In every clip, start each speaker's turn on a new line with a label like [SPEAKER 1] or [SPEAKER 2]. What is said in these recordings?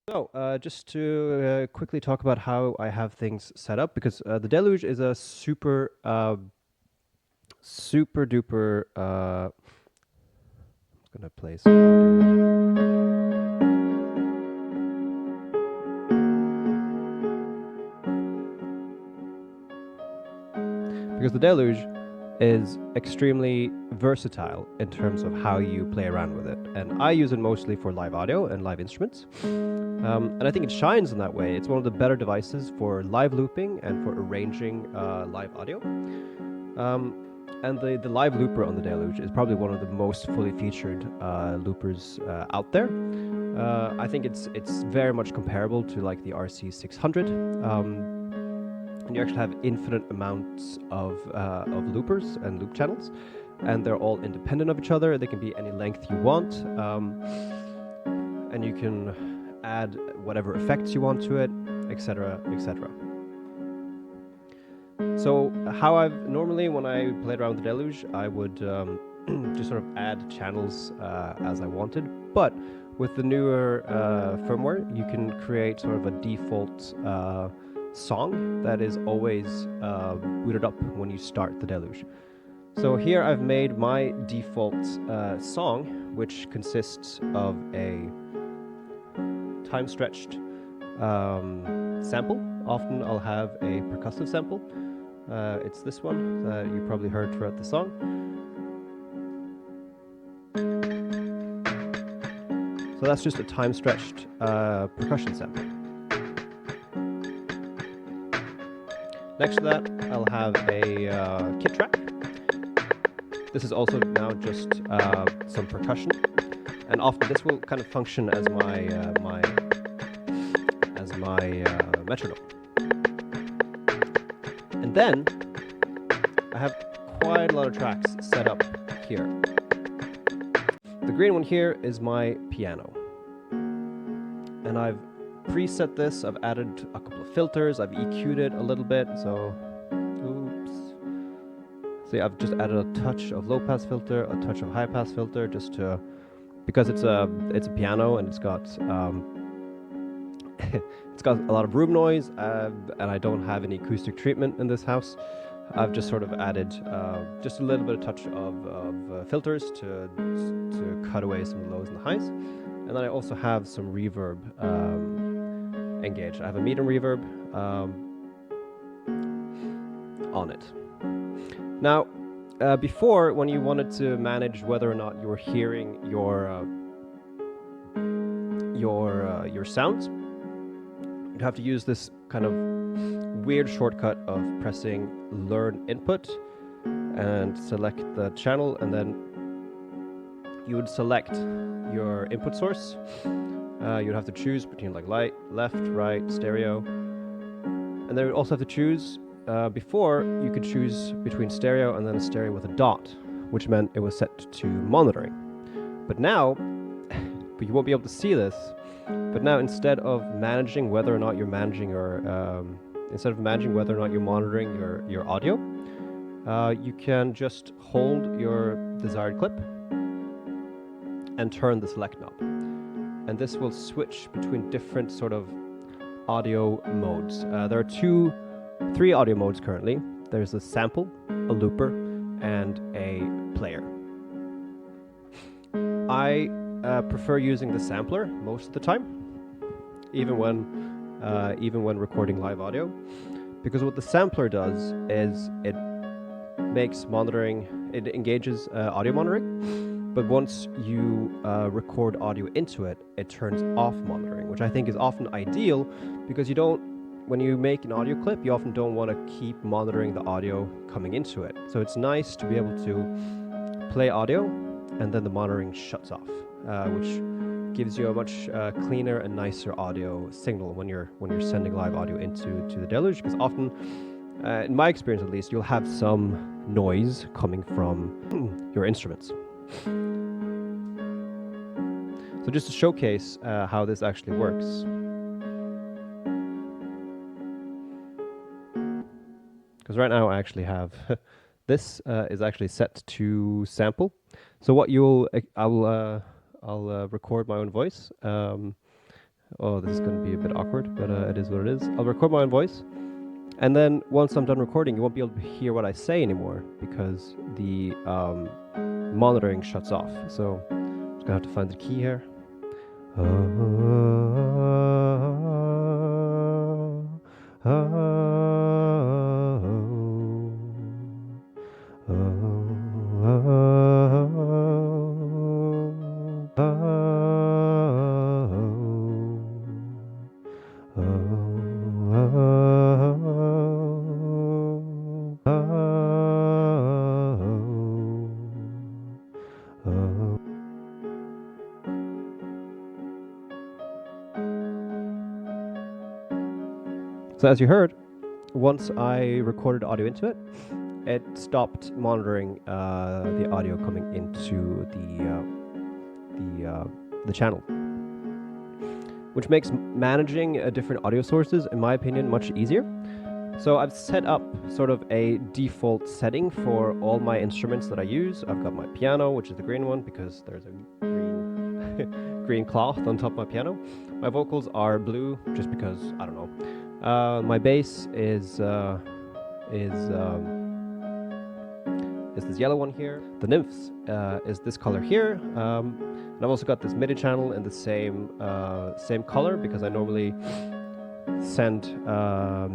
[SPEAKER 1] So, just to quickly talk about how I have things set up, because the Deluge is a super duper. I'm gonna play some audio. Because the Deluge is extremely versatile in terms of how you play around with it, and I use it mostly for live audio and live instruments. And I think it shines in that way. It's one of the better devices for live looping and for arranging live audio. And the live looper on the Deluge is probably one of the most fully featured loopers out there. I think it's very much comparable to like the RC600. And you actually have infinite amounts of loopers and loop channels, and they're all independent of each other. They can be any length you want, and you can add whatever effects you want to it, etc., etc. So how I've normally, when I played around with the Deluge, I would just sort of add channels as I wanted. But with the newer firmware, you can create sort of a default song that is always booted up when you start the Deluge. So here I've made my default song, which consists of a time-stretched sample. Often I'll have a percussive sample. It's this one that you probably heard throughout the song. So that's just a time-stretched percussion sample. Next to that, I'll have a kit track. This is also now just some percussion, and often this will kind of function as my metronome. And then I have quite a lot of tracks set up here. The green one here is my piano, and I've preset this. I've added a couple of filters. I've EQ'd it a little bit. So, oops. See, I've just added a touch of low pass filter, a touch of high pass filter, just to, because it's a piano and it's got it's got a lot of room noise, and I don't have any acoustic treatment in this house. I've just sort of added just a little bit of touch of filters to cut away some of the lows and the highs. And then I also have some reverb engaged. I have a medium reverb on it. Now, before, when you wanted to manage whether or not you were hearing your sounds, you'd have to use this kind of weird shortcut of pressing Learn Input and select the channel, and then you would select your input source. You'd have to choose between like light, left, right, stereo, and then you would also have to choose. Before, you could choose between stereo and then a stereo with a dot, which meant it was set to monitoring. But now, but you won't be able to see this, but now instead of managing whether or not you're managing instead of managing whether or not you're monitoring your audio, you can just hold your desired clip and turn the select knob. And this will switch between different sort of audio modes. There are three audio modes currently. There's a sample, a looper, and a player. I prefer using the sampler most of the time, even when recording live audio, because what the sampler does is it makes monitoring, it engages audio monitoring, but once you record audio into it, it turns off monitoring, which I think is often ideal because when you make an audio clip, you often don't want to keep monitoring the audio coming into it. So it's nice to be able to play audio and then the monitoring shuts off, which gives you a much cleaner and nicer audio signal when you're sending live audio into the Deluge, because often, in my experience at least, you'll have some noise coming from your instruments. So just to showcase how this actually works, because right now I actually have this is actually set to sample. So what I'll record my own voice. Oh, this is going to be a bit awkward, but it is what it is. I'll record my own voice, and then once I'm done recording, you won't be able to hear what I say anymore because the monitoring shuts off. So I'm just going to have to find the key here. So as you heard, once I recorded audio into it, it stopped monitoring the audio coming into the channel, which makes managing different audio sources, in my opinion, much easier. So I've set up sort of a default setting for all my instruments that I use. I've got my piano, which is the green one because there's a green cloth on top of my piano. My vocals are blue just because, I don't know. My bass is this yellow one here. The nymphs is this color here. And I've also got this MIDI channel in the same color because I normally send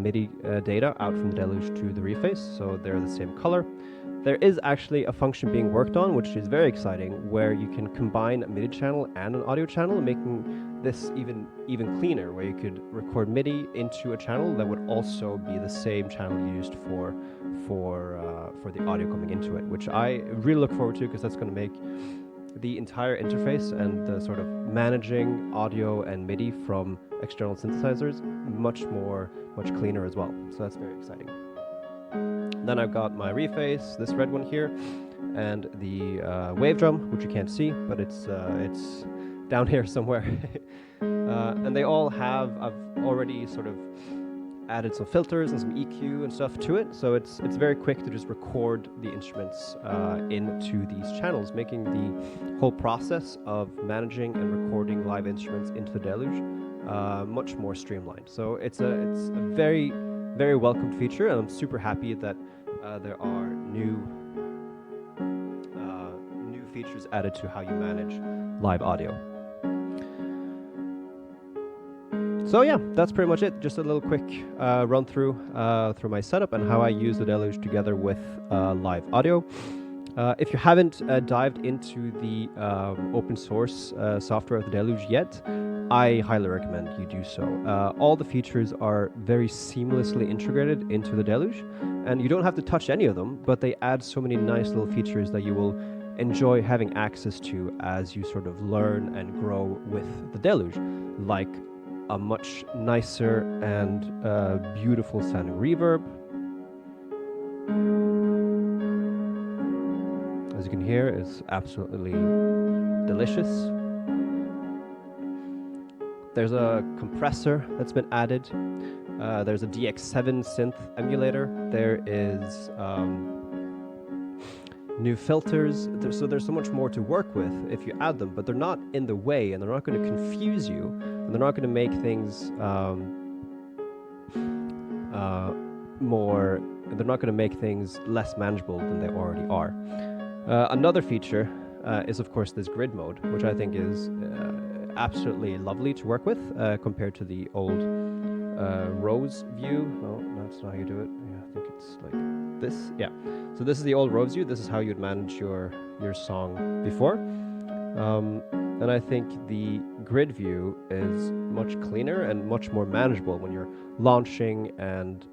[SPEAKER 1] MIDI data out from the Deluge to the Reface, so they're the same color. There is actually a function being worked on, which is very exciting, where you can combine a MIDI channel and an audio channel, making this even cleaner, where you could record MIDI into a channel that would also be the same channel used for the audio coming into it, which I really look forward to because that's going to make the entire interface and the sort of managing audio and MIDI from external synthesizers much cleaner as well. So that's very exciting. Then I've got my Reface, this red one here, and the wave drum, which you can't see, but it's down here somewhere. And they all have, I've already sort of added some filters and some EQ and stuff to it, so it's very quick to just record the instruments into these channels, making the whole process of managing and recording live instruments into the Deluge much more streamlined. So it's a very, very welcomed feature, and I'm super happy that there are new features added to how you manage live audio. So yeah, that's pretty much it. Just a little quick run through my setup and how I use the Deluge together with live audio. If you haven't dived into the open source software of the Deluge yet, I highly recommend you do so. All the features are very seamlessly integrated into the Deluge, and you don't have to touch any of them, but they add so many nice little features that you will enjoy having access to as you sort of learn and grow with the Deluge, like a much nicer and beautiful sounding reverb. As you can hear, it's absolutely delicious. There's a compressor that's been added, There's a DX7 synth emulator. There is new filters. So there's so much more to work with if you add them, but they're not in the way, and they're not going to confuse you, and they're not going to make things they're not going to make things less manageable than they already are. Another feature is, of course, this grid mode, which I think is absolutely lovely to work with compared to the old rows view. Oh, that's not how you do it. Yeah, I think it's like this. Yeah. So this is the old rows view. This is how you'd manage your song before. And I think the grid view is much cleaner and much more manageable when you're launching and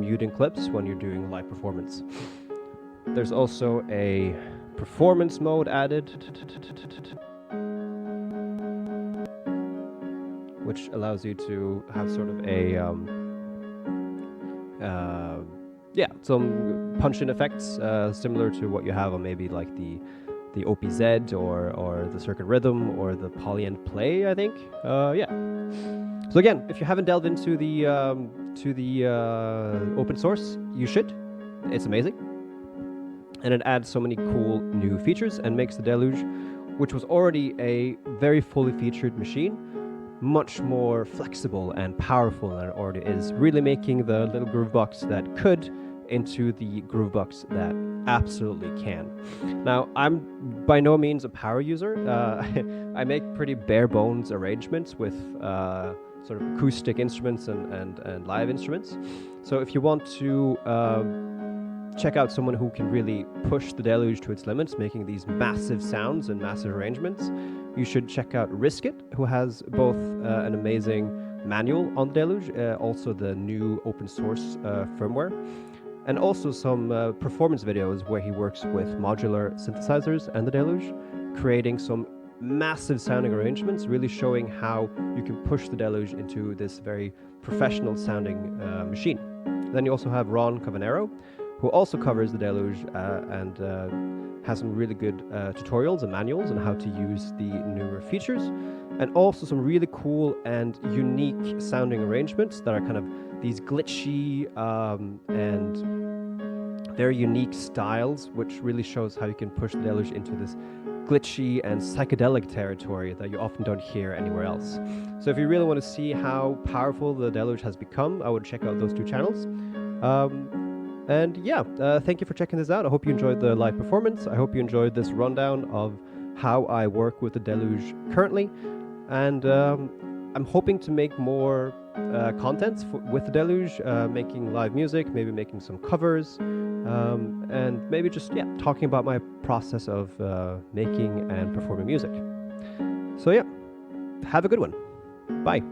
[SPEAKER 1] muting clips when you're doing live performance. There's also a performance mode added, which allows you to have sort of a some punch-in effects similar to what you have on maybe like the OPZ or the Circuit Rhythm or the Polyend Play, I think. So again, if you haven't delved into the open source, you should. It's amazing, and it adds so many cool new features and makes the Deluge, which was already a very fully featured machine, much more flexible and powerful than it already is, really making the little groovebox that could into the groovebox that absolutely can. Now, I'm by no means a power user. I make pretty bare bones arrangements with sort of acoustic instruments and live instruments. So if you want to check out someone who can really push the Deluge to its limits, making these massive sounds and massive arrangements, you should check out Riskit, who has both an amazing manual on the Deluge, also the new open source firmware, and also some performance videos where he works with modular synthesizers and the Deluge, creating some massive sounding arrangements, really showing how you can push the Deluge into this very professional sounding machine. Then you also have Ron Cavanero, who also covers the Deluge and has some really good tutorials and manuals on how to use the newer features, and also some really cool and unique sounding arrangements that are kind of these glitchy and very unique styles, which really shows how you can push the Deluge into this glitchy and psychedelic territory that you often don't hear anywhere else. So if you really want to see how powerful the Deluge has become, I would check out those two channels. And yeah, thank you for checking this out. I hope you enjoyed the live performance. I hope you enjoyed this rundown of how I work with the Deluge currently. And I'm hoping to make more contents with the Deluge, making live music, maybe making some covers, and maybe just talking about my process of making and performing music. So yeah, have a good one. Bye.